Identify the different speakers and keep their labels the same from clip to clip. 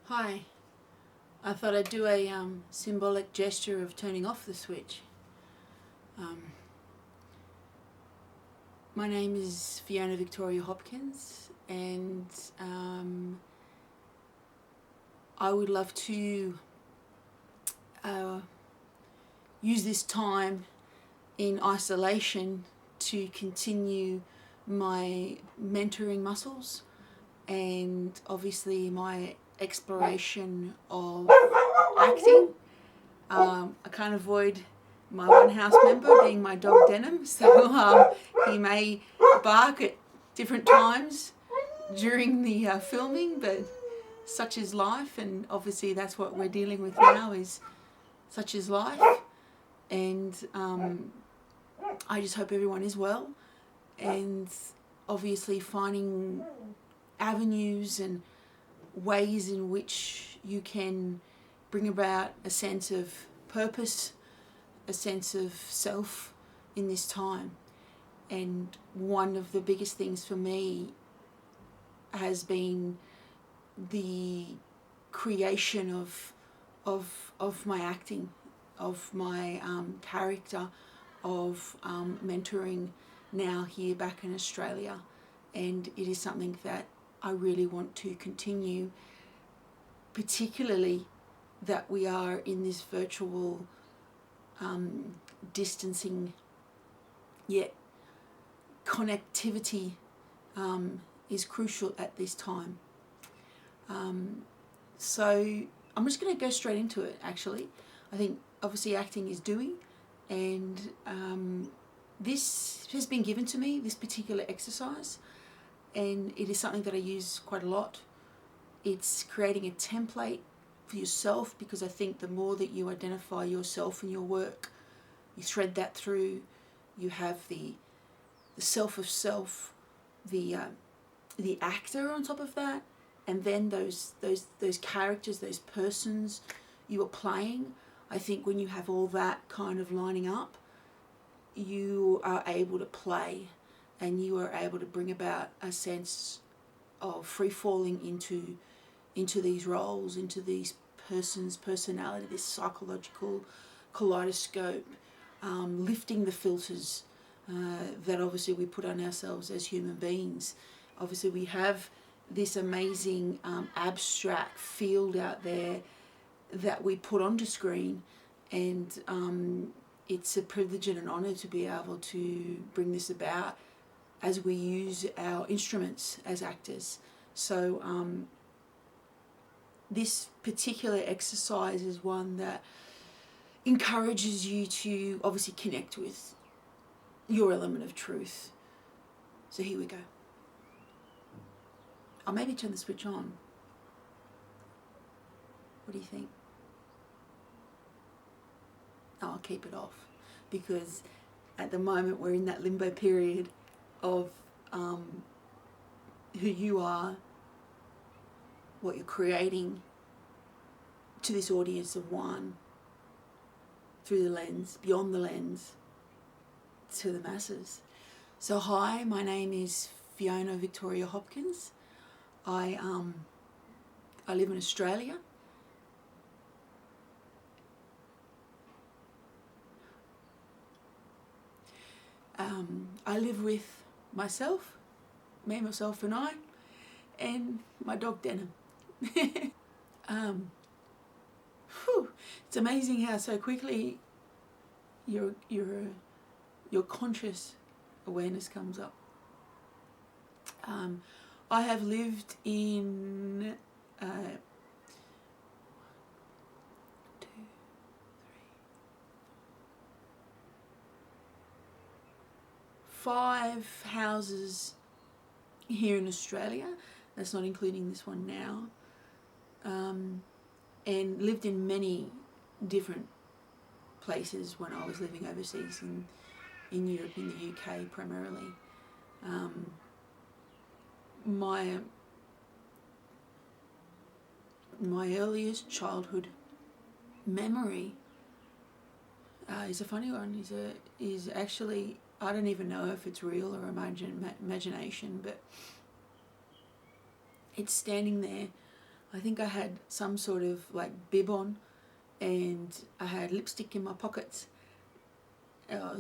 Speaker 1: Hi, I thought I'd do a symbolic gesture of turning off the switch. Um, my name is Fiona Victoria Hopkins, and I would love to use this time in isolation to continue my mentoring muscles and obviously my exploration of acting. I can't avoid my one house member being my dog Denim, so he may bark at different times during the filming, but such is life, and obviously that's what we're dealing with now, is such is life. And I just hope everyone is well, and obviously finding avenues and ways in which you can bring about a sense of purpose, a sense of self in this time. And one of the biggest things for me has been the creation of my acting, of my character, of mentoring now here back in Australia. And it is something that I really want to continue, particularly that we are in this virtual distancing, yet connectivity is crucial at this time. So I'm just going to go straight into it, actually. I think obviously acting is doing, and this has been given to me, this particular exercise, and it is something that I use quite a lot. It's creating a template for yourself, because I think the more that you identify yourself and your work, you thread that through, you have the self of self, the actor on top of that, and then those characters, those persons you are playing. I think when you have all that kind of lining up, you are able to play, and you are able to bring about a sense of free falling into these roles, into these persons' personality, this psychological kaleidoscope, lifting the filters that obviously we put on ourselves as human beings. Obviously we have this amazing abstract field out there that we put onto screen, and it's a privilege and an honour to be able to bring this about as we use our instruments as actors. So this particular exercise is one that encourages you to obviously connect with your element of truth. So here we go. I'll maybe turn the switch on. What do you think? No, I'll keep it off, because at the moment we're in that limbo period of who you are, what you're creating to this audience of one, through the lens, beyond the lens, to the masses. So hi, my name is Fiona Victoria Hopkins. I live in Australia. I live with myself, me, myself and I, and my dog Denim. It's amazing how so quickly your conscious awareness comes up. I have lived in 5 houses here in Australia. That's not including this one now. And lived in many different places when I was living overseas in Europe, in the UK primarily. My earliest childhood memory is a funny one. Is actually, I don't even know if it's real or imagination, but it's standing there I think I had some sort of like bib on, and I had lipstick in my pockets,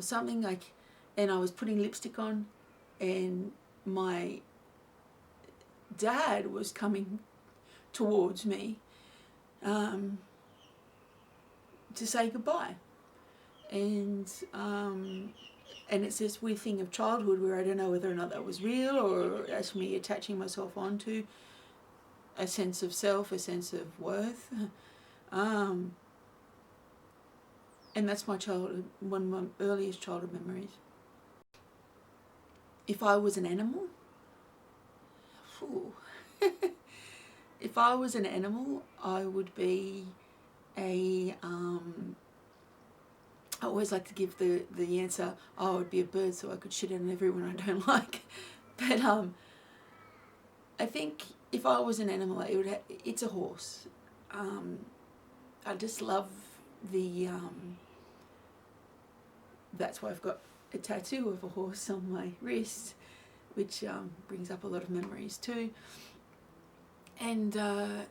Speaker 1: something like, and I was putting lipstick on, and my dad was coming towards me to say goodbye. And it's this weird thing of childhood where I don't know whether or not that was real, or that's me attaching myself onto a sense of self, a sense of worth. And that's my childhood, one of my earliest childhood memories. If I was an animal, if I was an animal, I would be a, I always like to give the answer, I would be a bird so I could shit on everyone I don't like. But I think if I was an animal, it's a horse. I just love the, that's why I've got a tattoo of a horse on my wrist, which brings up a lot of memories too. And I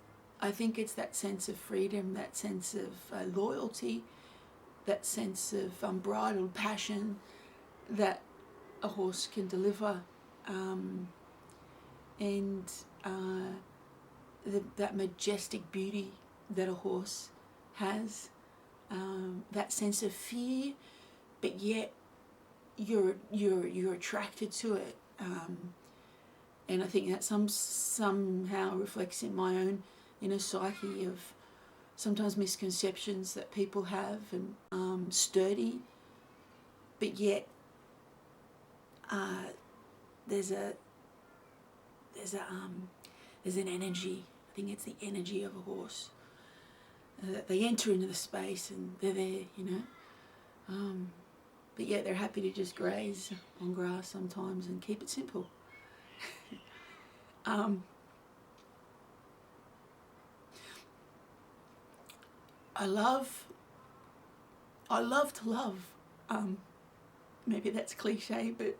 Speaker 1: think it's that sense of freedom, that sense of loyalty, that sense of unbridled passion that a horse can deliver, and that majestic beauty that a horse has, that sense of fear, but yet you're attracted to it, and I think that somehow reflects in my own inner psyche of sometimes misconceptions that people have, and sturdy, but yet there's an energy. I think it's the energy of a horse. They enter into the space and they're there, but yet they're happy to just graze on grass sometimes and keep it simple. I love to love. Maybe that's cliche, but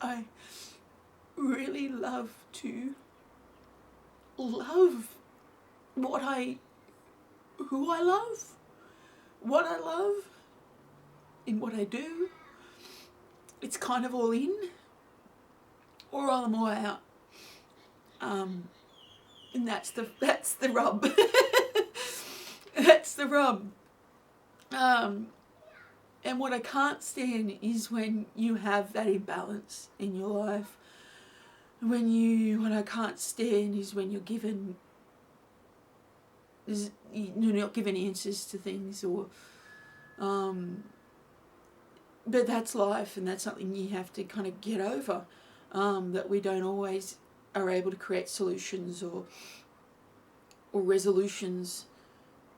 Speaker 1: I really love to love who I love, what I love, in what I do. It's kind of all in, or I'm all out. And that's the rub. That's the rub. And what I can't stand is when you have that imbalance in your life. What I can't stand is when you're not given answers to things, or but that's life, and that's something you have to kind of get over, that we don't always are able to create solutions or resolutions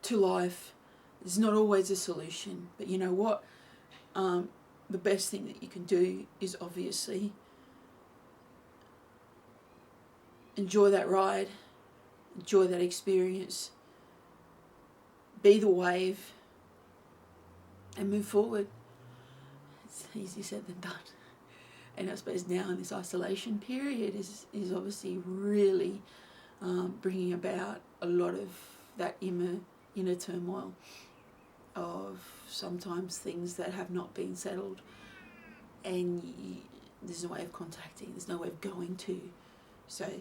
Speaker 1: to life. There's not always a solution, but you know what? The best thing that you can do is obviously enjoy that ride, enjoy that experience, be the wave, and move forward. It's easier said than done. And I suppose now in this isolation period is obviously really bringing about a lot of that inner turmoil of sometimes things that have not been settled, and there's no way of contacting, there's no way of going to. So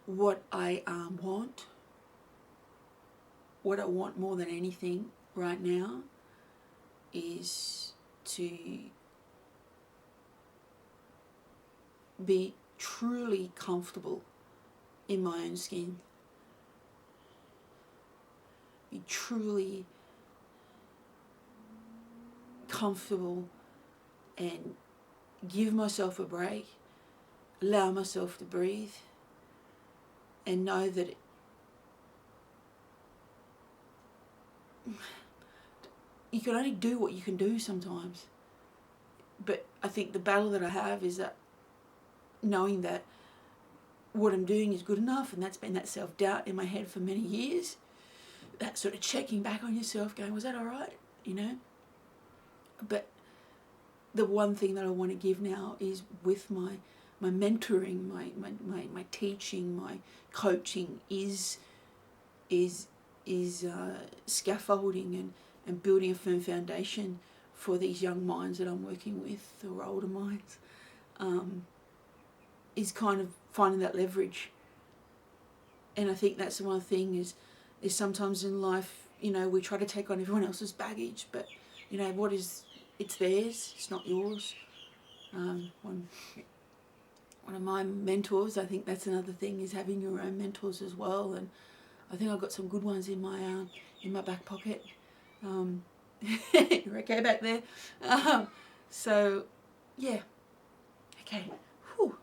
Speaker 1: what I want more than anything right now is to be truly comfortable in my own skin, be truly comfortable and give myself a break, allow myself to breathe, and know that you can only do what you can do sometimes. But I think the battle that I have is that knowing that what I'm doing is good enough, and that's been that self-doubt in my head for many years, that sort of checking back on yourself, going, was that all right? But the one thing that I want to give now is with my mentoring, my teaching, my coaching is scaffolding and building a firm foundation for these young minds that I'm working with, or older minds, is kind of finding that leverage. And I think that's the one thing is sometimes in life, you know, we try to take on everyone else's baggage, but you know, it's theirs, it's not yours. One of my mentors, I think that's another thing, is having your own mentors as well. And I think I've got some good ones in my back pocket. You're okay back there? So, yeah. Okay. Whew.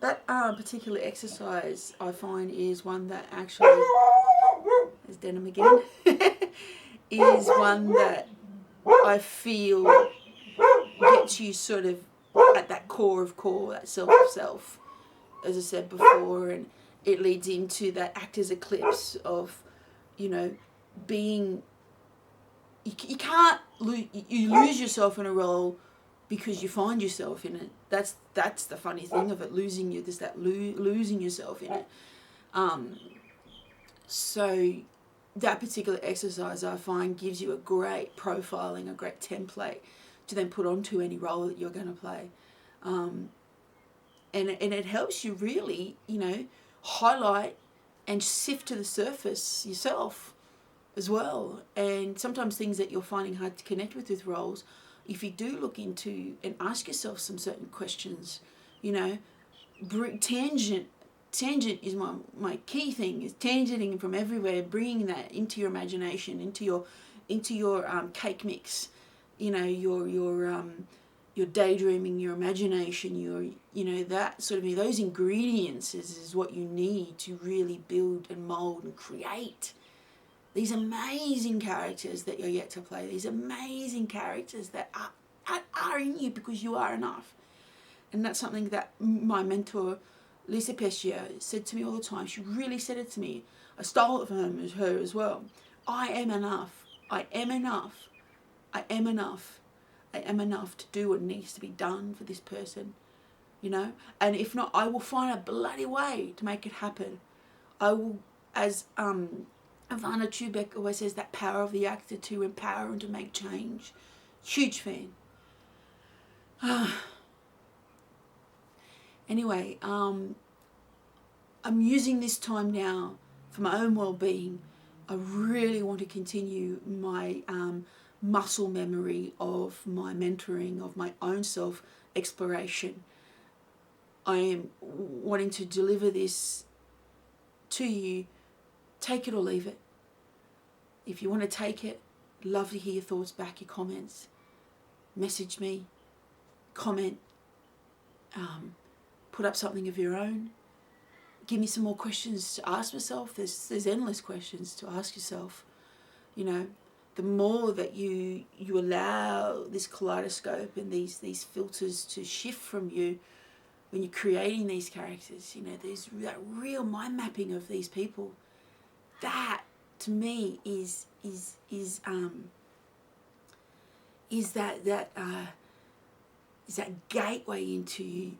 Speaker 1: That particular exercise I find is one that actually, there's Denim again, is one that I feel gets you sort of at that core of core, that self of self, as I said before, and it leads into that actor's eclipse of, you know, being, you can't you lose yourself in a role because you find yourself in it. That's the funny thing of it, losing yourself in it. So that particular exercise I find gives you a great profiling, a great template to then put onto any role that you're going to play. And it helps you really, you know, highlight and sift to the surface yourself as well. And sometimes things that you're finding hard to connect with roles, if you do look into and ask yourself some certain questions, you know, tangent is my key thing, is tangenting from everywhere, bringing that into your imagination, into your cake mix, you know, your daydreaming, your imagination, you know, that sort of, those ingredients is what you need to really build and mold and create these amazing characters that you're yet to play, these amazing characters that are in you because you are enough. And that's something that my mentor, Lisa Pescia, said to me all the time. She really said it to me. I stole it from her as well. I am enough. I am enough. I am enough. I am enough to do what needs to be done for this person, you know? And if not, I will find a bloody way to make it happen. I will, as Ivana Chubek always says, that power of the actor to empower and to make change. Huge fan. Anyway, I'm using this time now for my own well-being. I really want to continue my muscle memory of my mentoring, of my own self-exploration. I am wanting to deliver this to you. Take it or leave it. If you want to take it, love to hear your thoughts back, your comments. Message me, comment, put up something of your own. Give me some more questions to ask myself. There's endless questions to ask yourself. You know, the more that you allow this kaleidoscope and these filters to shift from you when you're creating these characters, you know, that real mind mapping of these people, that to me is that gateway into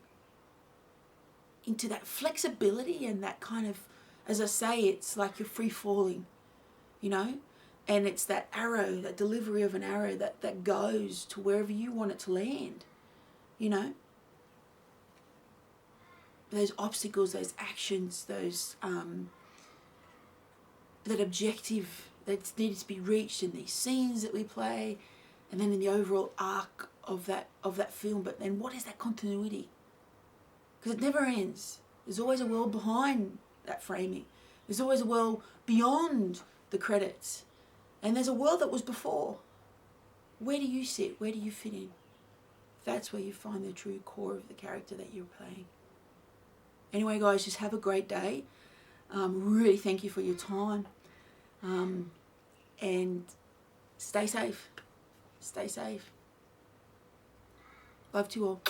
Speaker 1: that flexibility and that kind of, as I say, it's like you're free falling, you know, and it's that arrow, that delivery of an arrow that goes to wherever you want it to land, you know. Those obstacles, those actions, those that objective that needs to be reached in these scenes that we play, and then in the overall arc of that film. But then what is that continuity? Because it never ends. There's always a world behind that framing. There's always a world beyond the credits. And there's a world that was before. Where do you sit? Where do you fit in? That's where you find the true core of the character that you're playing. Anyway, guys, just have a great day. Really thank you for your time. And stay safe. Stay safe. Love to you all.